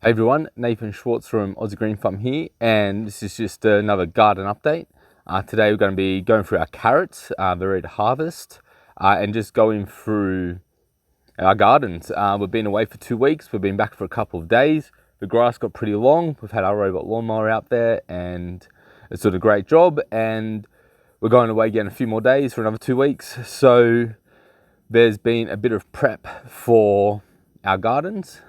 Hey everyone, Nathan Schwartz from Aussie GreenThumb here, and this is just another garden update. Today we're going to be going through our carrots, they're ready to harvest, and just going through our gardens. We've been away for 2 weeks, we've been back for a couple of days. The grass got pretty long, we've had our robot lawnmower out there and it's done a great job, and we're going away again a few more days for another 2 weeks. So there's been a bit of prep for our gardens.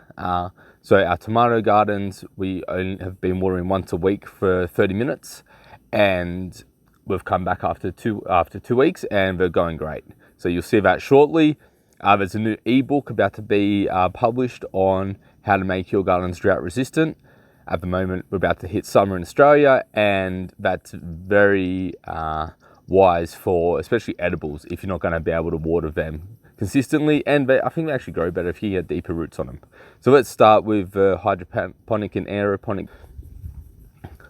So our tomato gardens, we only have been watering once a week for 30 minutes, and we've come back after two weeks and they're going great. So you'll see that shortly. There's a new ebook about to be published on how to make your gardens drought resistant. At the moment, we're about to hit summer in Australia, and that's very wise for especially edibles if you're not going to be able to water them consistently, and I think they actually grow better if you get deeper roots on them. So let's start with hydroponic and aeroponic.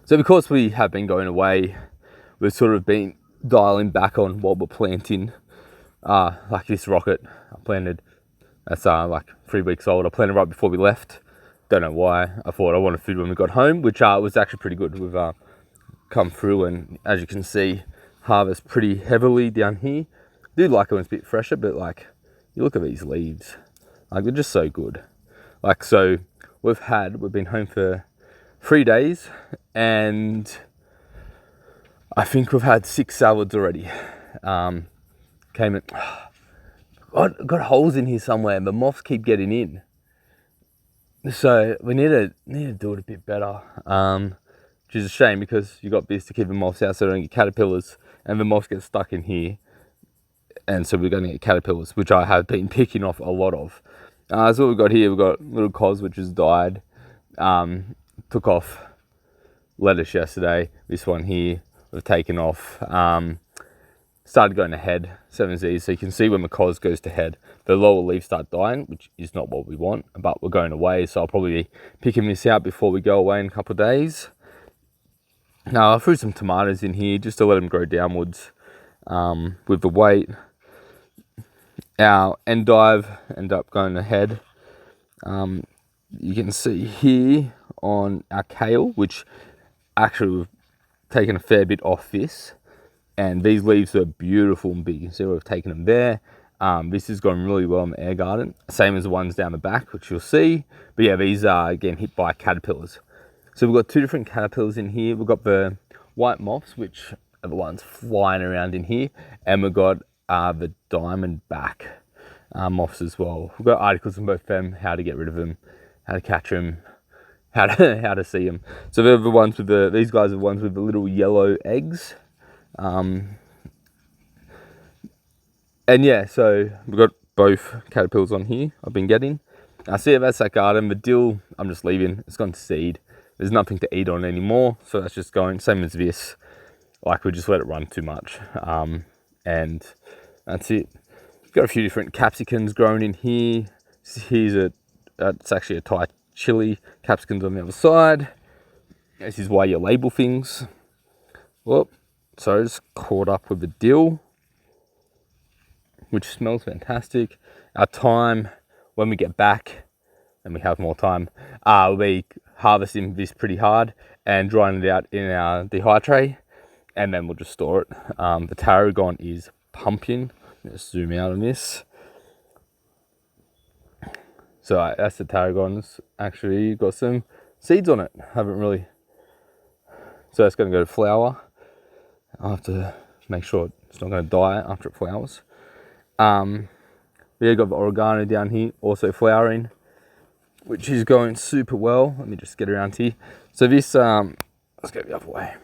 So because we have been going away, we've sort of been dialing back on what we're planting. Like this rocket I planted, that's like 3 weeks old. I planted right before we left. Don't know why. I thought I wanted food when we got home, which was actually pretty good. We've come through, and as you can see, harvest pretty heavily down here. I do like it when it's a bit fresher, but like, you look at these leaves, like they're just so good. Like, so we've been home for 3 days, and I think we've had 6 salads already. Got holes in here somewhere, and the moths keep getting in. So we need to do it a bit better, which is a shame because you got this to keep the moths out so they don't get caterpillars, and the moths get stuck in here. And so we're going to get caterpillars, which I have been picking off a lot of. So what we've got here, we've got little cos, which has died. Took off lettuce yesterday. This one here, we've taken off. Started going to head, 7Zs. So you can see when the cos goes to head, the lower leaves start dying, which is not what we want, but we're going away. So I'll probably be picking this out before we go away in a couple of days. Now I threw some tomatoes in here just to let them grow downwards with the weight. Our endive ended up going ahead. You can see here on our kale, which actually we've taken a fair bit off this, and these leaves are beautiful and big. You can see we've taken them there. This is going really well in the air garden, same as the ones down the back, which you'll see. But yeah, these are getting hit by caterpillars. So we've got 2 different caterpillars in here. We've got the white moths, which are the ones flying around in here, and we've got the diamondback moths as well. We've got articles on both of them, how to get rid of them, how to catch them, how to see them. So they're the ones with these guys are the ones with the little yellow eggs. And yeah, so we've got both caterpillars on here I've been getting. So yeah, that's that garden. The dill, I'm just leaving. It's gone to seed. There's nothing to eat on anymore, so that's just going. Same as this. Like, we just let it run too much. And that's it. Got a few different capsicums growing in here. It's actually a Thai chili. Capsicums on the other side. This is why you label things. Well, so it's caught up with the dill, which smells fantastic. Our time, when we get back, and we have more time, we'll be harvesting this pretty hard and drying it out in our dehydrate, and then we'll just store it. The tarragon is pumping. Let's zoom out on this. So that's the tarragon. It's actually got some seeds on it. Haven't really. So that's going to go to flower. I'll have to make sure it's not going to die after it flowers. We got the oregano down here, also flowering, which is going super well. Let me just get around here. So this, let's go the other way.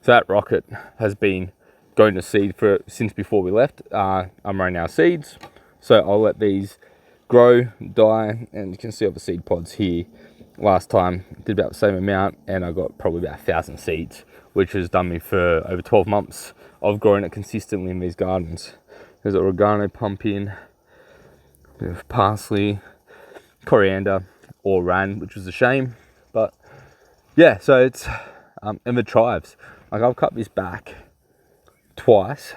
So that rocket has been going to seed since before we left. I'm running our seeds, so I'll let these grow, die, and you can see all the seed pods here. Last time did about the same amount, and I got probably about 1,000 seeds, which has done me for over 12 months of growing it consistently in these gardens. There's oregano pumping, bit of parsley, coriander, or ran, which was a shame, but yeah. So it's and the chives. Like, I've cut this back twice,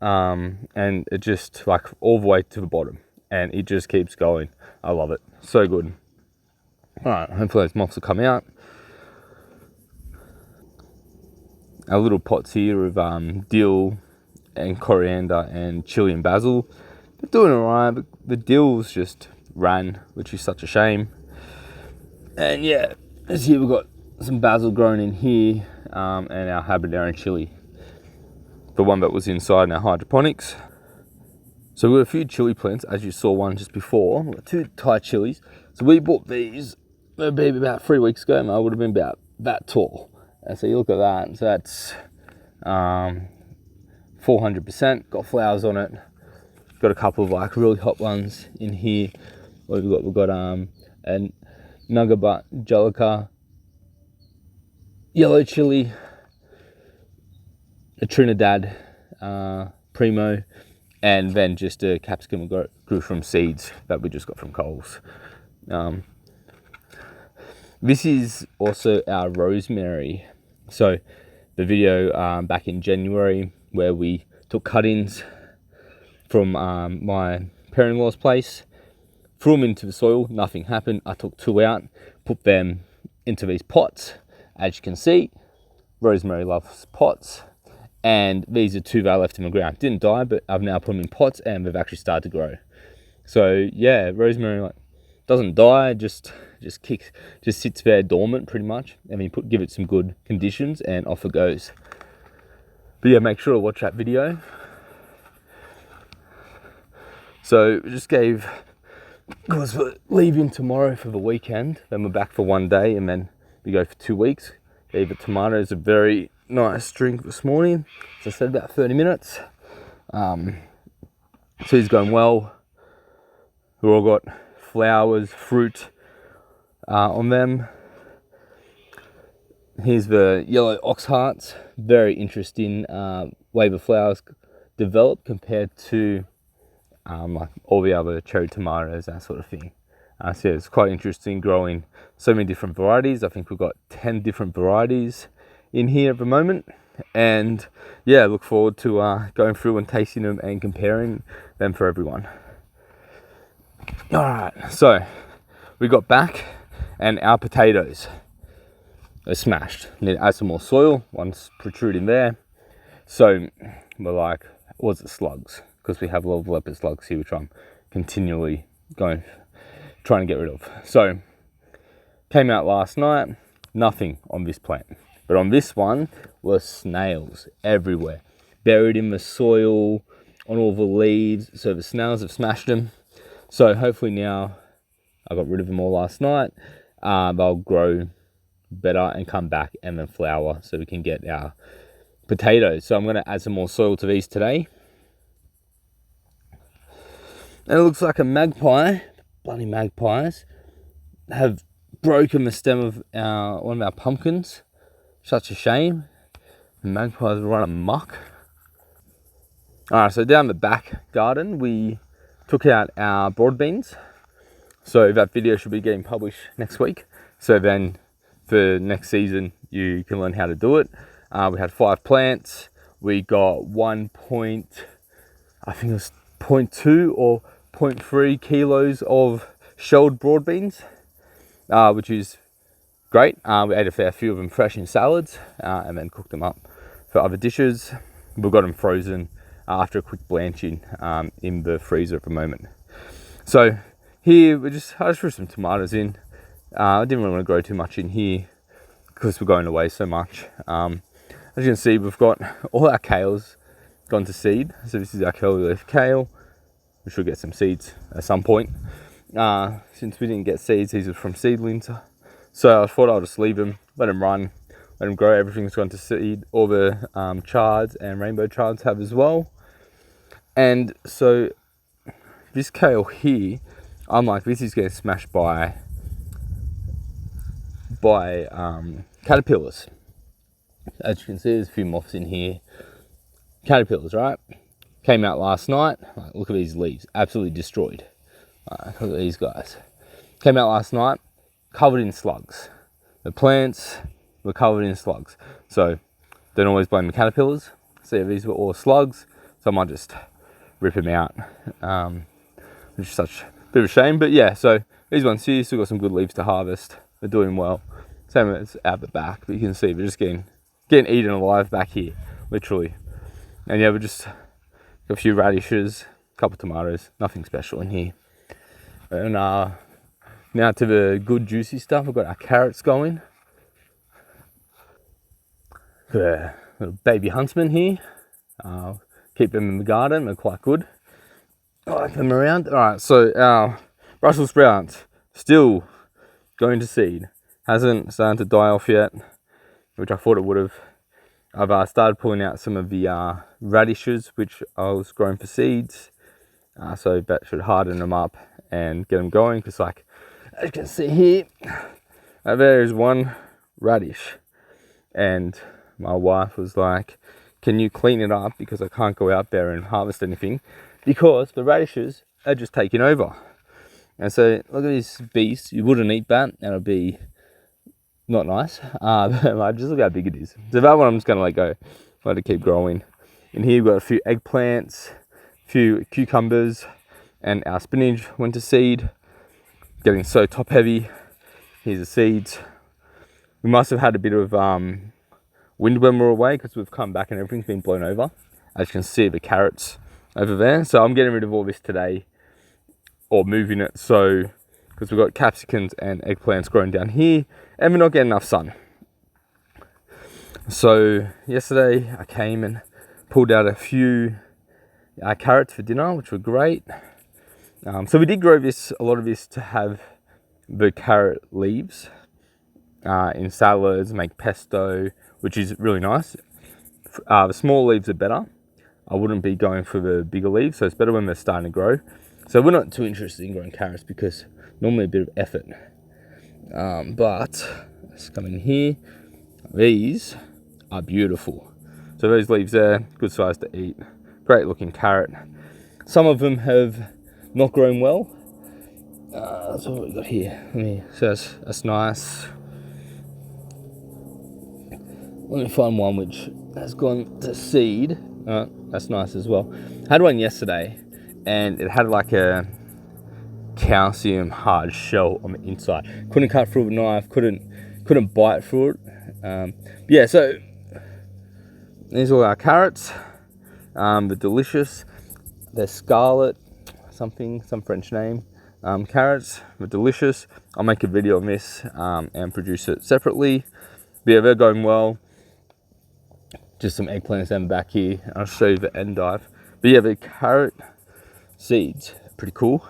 and it just, like, all the way to the bottom, and it just keeps going. I love it, so good. All right, hopefully those moths will come out. Our little pots here of dill and coriander and chili and basil. They're doing all right, but the dill's just ran, which is such a shame. And yeah, as here we've got some basil grown in here, and our habanero chili, the one that was inside in our hydroponics. So we've got a few chili plants, as you saw one just before. We've got 2 Thai chilies. So we bought these maybe about 3 weeks ago, and I would have been about that tall. And so you look at that, so that's 400%, got flowers on it. Got a couple of like really hot ones in here. What we've got a Nagabat Jellica, yellow chili, a Trinidad Primo, and then just a capsicum grew from seeds that we just got from Coles. This is also our rosemary. So the video back in January where we took cuttings from my parent-in-law's place, threw them into the soil, nothing happened. I took 2 out, put them into these pots. As you can see, rosemary loves pots. And these are 2 that I left in the ground. Didn't die, but I've now put them in pots and they've actually started to grow. So yeah, rosemary doesn't die, just sits there dormant pretty much. And then give it some good conditions and off it goes. But yeah, make sure to watch that video. So we just because we're leaving tomorrow for the weekend, then we're back for 1 day and then we go for 2 weeks. Gave it tomatoes a very nice drink this morning. As I said, about 30 minutes. So he's going well. We've all got flowers, fruit on them. Here's the yellow ox hearts. Very interesting way the flowers develop compared to like all the other cherry tomatoes, that sort of thing. So yeah, it's quite interesting growing so many different varieties. I think we've got 10 different varieties in here at the moment. And yeah, look forward to going through and tasting them and comparing them for everyone. All right, so we got back and our potatoes are smashed. Need to add some more soil. One's protruding there. So we're like, was it slugs? Because we have a lot of leopard slugs here, which I'm continually trying to get rid of. So came out last night, nothing on this plant. But on this one were snails everywhere, buried in the soil, on all the leaves. So the snails have smashed them. So hopefully now, I got rid of them all last night, they'll grow better and come back and then flower so we can get our potatoes. So I'm going to add some more soil to these today. And it looks like a magpie, bloody magpies, have broken the stem of one of our pumpkins. Such a shame. The magpies run amok. Alright, so down the back garden, we took out our broad beans. So that video should be getting published next week. So then for next season, you can learn how to do it. We had 5 plants. We got 0.2 or 0.3 kilos of shelled broad beans, which is great. We ate a fair few of them fresh in salads and then cooked them up for other dishes. We've got them frozen after a quick blanching in the freezer at the moment. So here I just threw some tomatoes in. I didn't really want to grow too much in here because we're going away so much. As you can see, we've got all our kales gone to seed. So this is our curly leaf kale. We should get some seeds at some point. Since we didn't get seeds, these are from seedlings. So I thought I'll just leave them, let them run, let them grow. Everything's gone to seed. All the chards and rainbow chards have as well. And so this kale here, I'm like, this is getting smashed by caterpillars. As you can see, there's a few moths in here. Caterpillars, right? Came out last night. Look at these leaves, absolutely destroyed. Look at these guys. Came out last night, covered in slugs. The plants were covered in slugs. So don't always blame the caterpillars. See, these were all slugs. So I might just rip them out, which is such a bit of a shame. But yeah, so these ones here still got some good leaves to harvest. They're doing well. Same as out the back, but you can see they're just getting eaten alive back here, literally. And yeah, we just got a few radishes, a couple of tomatoes, nothing special in here. And now to the good juicy stuff. We've got our carrots going. Got a little baby huntsman here. Keep them in the garden, they're quite good. I like them around. Alright, so our Brussels sprouts still going to seed. Hasn't started to die off yet, which I thought it would have. I've started pulling out some of the radishes, which I was growing for seeds. So that should harden them up and get them going. Because like, as you can see here, there is one radish. And my wife was like, can you clean it up? Because I can't go out there and harvest anything. Because the radishes are just taking over. And so, look at this beast. You wouldn't eat that. That would be not nice. But just look how big it is. So that one I'm just going to let go. Let it keep growing. In here we've got a few eggplants, a few cucumbers, and our spinach went to seed. Getting so top heavy. Here's the seeds. We must have had a bit of wind when we were away, because we've come back and everything's been blown over. As you can see, the carrots over there. So I'm getting rid of all this today, or moving it, so because we've got capsicums and eggplants growing down here, and we're not getting enough sun. So yesterday I came and pulled out a few carrots for dinner, which were great. So we did grow a lot of this to have the carrot leaves in salads, make pesto, which is really nice. The small leaves are better. I wouldn't be going for the bigger leaves, so it's better when they're starting to grow. So we're not too interested in growing carrots because normally a bit of effort. But let's come in here. These are beautiful. So those leaves there, good size to eat. Great looking carrot. Some of them have not grown well. That's what we got here. So that's nice. Let me find one which has gone to seed. That's nice as well. I had one yesterday and it had like a calcium hard shell on the inside. Couldn't cut through with a knife, couldn't bite through it. Yeah, so these are all our carrots. They're delicious. They're scarlet, some French name. Carrots, they're delicious. I'll make a video on this and produce it separately. But yeah, they're going well. Just some eggplants down the back here. I'll show you the endive. But yeah, the carrot seeds, pretty cool.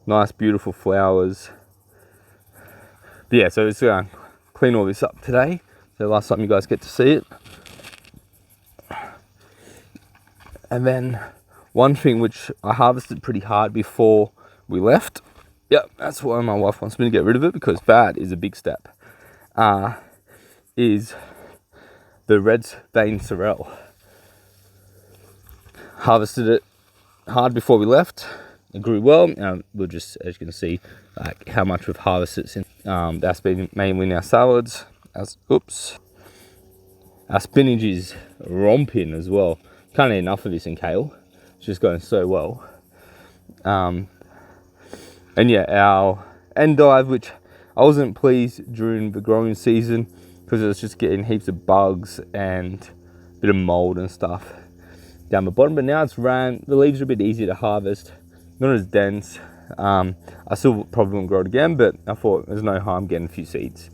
Nice, beautiful flowers. But yeah, so it's gonna clean all this up today. So last time you guys get to see it. And then one thing which I harvested pretty hard before we left. Yep, that's why my wife wants me to get rid of it, because that is a big step. Is the red vein sorrel. Harvested it hard before we left. It grew well. We'll just, as you can see, like how much we've harvested since. That's been mainly in our salads. Our spinach is romping as well. Can't eat enough of this in kale. It's just going so well. And yeah, our endive, which I wasn't pleased during the growing season because it was just getting heaps of bugs and a bit of mold and stuff down the bottom. But now it's ran. The leaves are a bit easier to harvest, not as dense. I still probably won't grow it again, but I thought there's no harm getting a few seeds.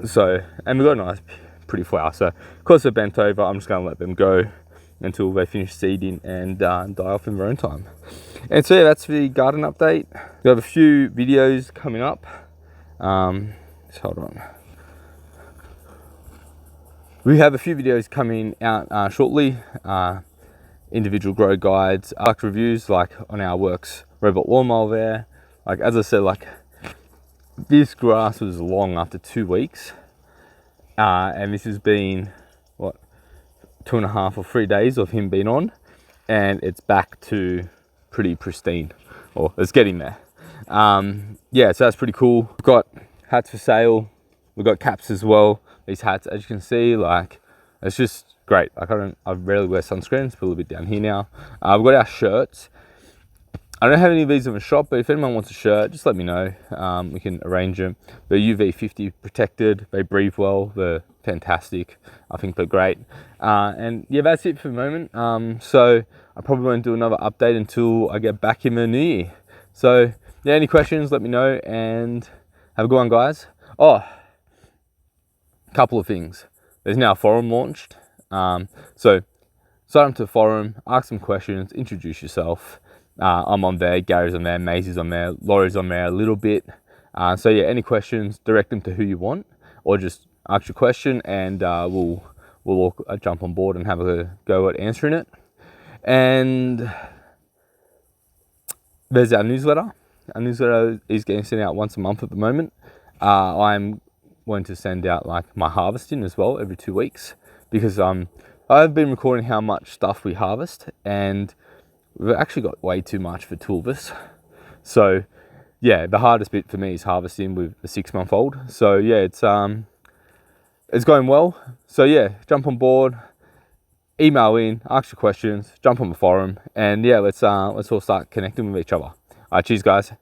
So, and we've got a nice, pretty flower. So, of course, they're bent over. I'm just going to let them go until they finish seeding and die off in their own time. And so, yeah, that's the garden update. We have a few videos coming up. Just hold on. We have a few videos coming out shortly. Individual grow guides, product reviews, like on our Worx robot lawnmower there. Like, as I said, like this grass was long after 2 weeks. And this has been, what, 2.5 or 3 days of him being on. And it's back to pretty pristine, or it's getting there. Yeah, so that's pretty cool. We've got hats for sale. We've got caps as well. These hats, as you can see, like, it's just great. Like, I rarely wear sunscreens, put a little bit down here now. We've got our shirts. I don't have any of these in the shop, but if anyone wants a shirt, just let me know. We can arrange them. They're UV50 protected. They breathe well. They're fantastic. I think they're great. And yeah, that's it for the moment. So I probably won't do another update until I get back in the new year. So yeah, any questions, let me know, and have a good one, guys. Oh, a couple of things. There's now a forum launched. So sign up to the forum, ask some questions, introduce yourself. I'm on there, Gary's on there, Maisie's on there, Laurie's on there a little bit. So yeah, any questions, direct them to who you want, or just ask your question, and we'll all jump on board and have a go at answering it. And there's our newsletter. Our newsletter is getting sent out once a month at the moment. I'm going to send out like my harvesting as well every 2 weeks, because I've been recording how much stuff we harvest, and we've actually got way too much for two of us. So yeah, the hardest bit for me is harvesting with a 6-month-old. So yeah, it's going well. So yeah, jump on board, email in, ask your questions, jump on the forum, and yeah, let's all start connecting with each other. All right, cheers guys.